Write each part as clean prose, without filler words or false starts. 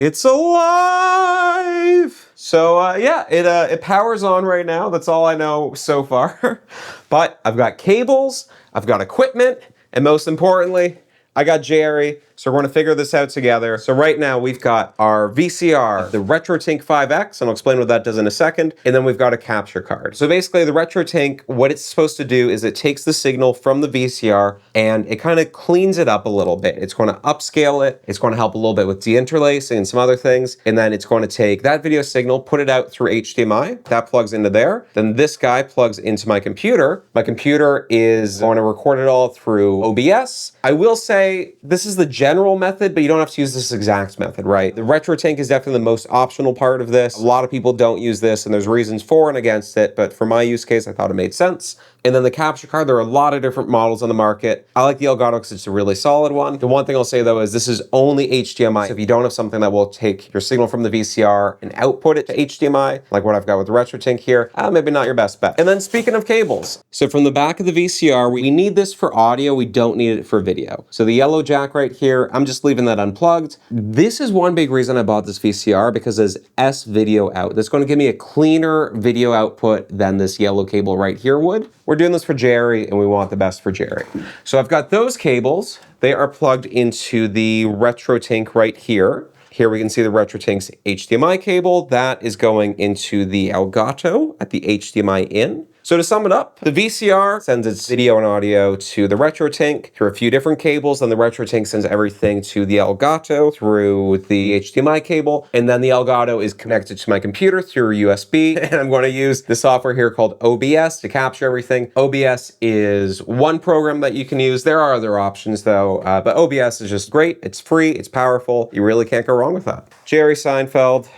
It's alive! So yeah, it powers on right now. That's all I know so far. But I've got cables, I've got equipment, and most importantly, I got Jerry, so we're going to figure this out together. So right now we've got our VCR, the RetroTink 5X, and I'll explain what that does in a second, and then we've got a capture card. So basically the RetroTink, what it's supposed to do is it takes the signal from the VCR and it kind of cleans it up a little bit. It's going to upscale it, it's going to help a little bit with deinterlacing and some other things, and then it's going to take that video signal, put it out through HDMI, that plugs into there, then this guy plugs into my computer. My computer is going to record it all through OBS. I will say this is the general method, but you don't have to use this exact method, right? The RetroTink is definitely the most optional part of this. A lot of people don't use this, and there's reasons for and against it, but for my use case, I thought it made sense. And then the capture card, there are a lot of different models on the market. I like the Elgato because it's a really solid one. The one thing I'll say though is this is only HDMI. So if you don't have something that will take your signal from the VCR and output it to HDMI, like what I've got with the RetroTink here, maybe not your best bet. And then speaking of cables, so from the back of the VCR, we need this for audio, we don't need it for video. So the yellow jack right here, I'm just leaving that unplugged. This is one big reason I bought this VCR, because there's S video out. That's going to give me a cleaner video output than this yellow cable right here would. We're doing this for Jerry and we want the best for Jerry. So I've got those cables. They are plugged into the RetroTink right here. Here we can see the RetroTink's HDMI cable. That is going into the Elgato at the HDMI in. So to sum it up, the VCR sends its video and audio to the RetroTink through a few different cables, then the RetroTink sends everything to the Elgato through the HDMI cable, and then the Elgato is connected to my computer through USB, and I'm going to use the software here called OBS to capture everything. OBS is one program that you can use. There are other options though, but OBS is just great. It's free, it's powerful. You really can't go wrong with that. Jerry Seinfeld,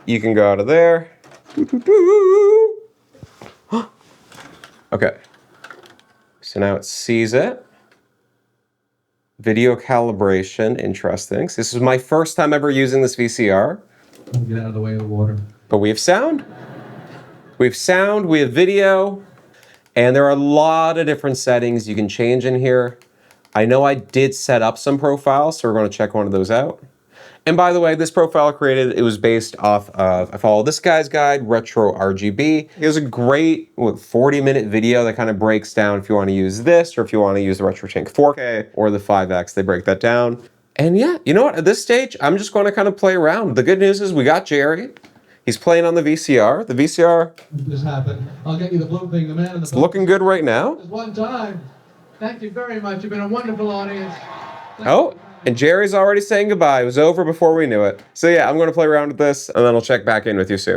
you can go out of there. Okay, so now it sees it. Video calibration, interesting. So this is my first time ever using this VCR. Get out of the way of the water. But we have sound. We have sound, we have video, and there are a lot of different settings you can change in here. I know I did set up some profiles, so we're going to check one of those out. And by the way, this profile I created, it was based off of, I follow this guy's guide, Retro RGB. It was a great 40-minute video that kind of breaks down if you want to use this or if you want to use the RetroTink 4K or the 5X, they break that down. And yeah, you know what, at this stage, I'm just going to kind of play around. The good news is we got Jerry. He's playing on the VCR. The VCR. This happened. I'll get you the blue thing, the man in the. It's looking good right now. One time. Thank you very much. You've been a wonderful audience. Oh. And Jerry's already saying goodbye. It was over before we knew it. So yeah, I'm going to play around with this and then I'll check back in with you soon.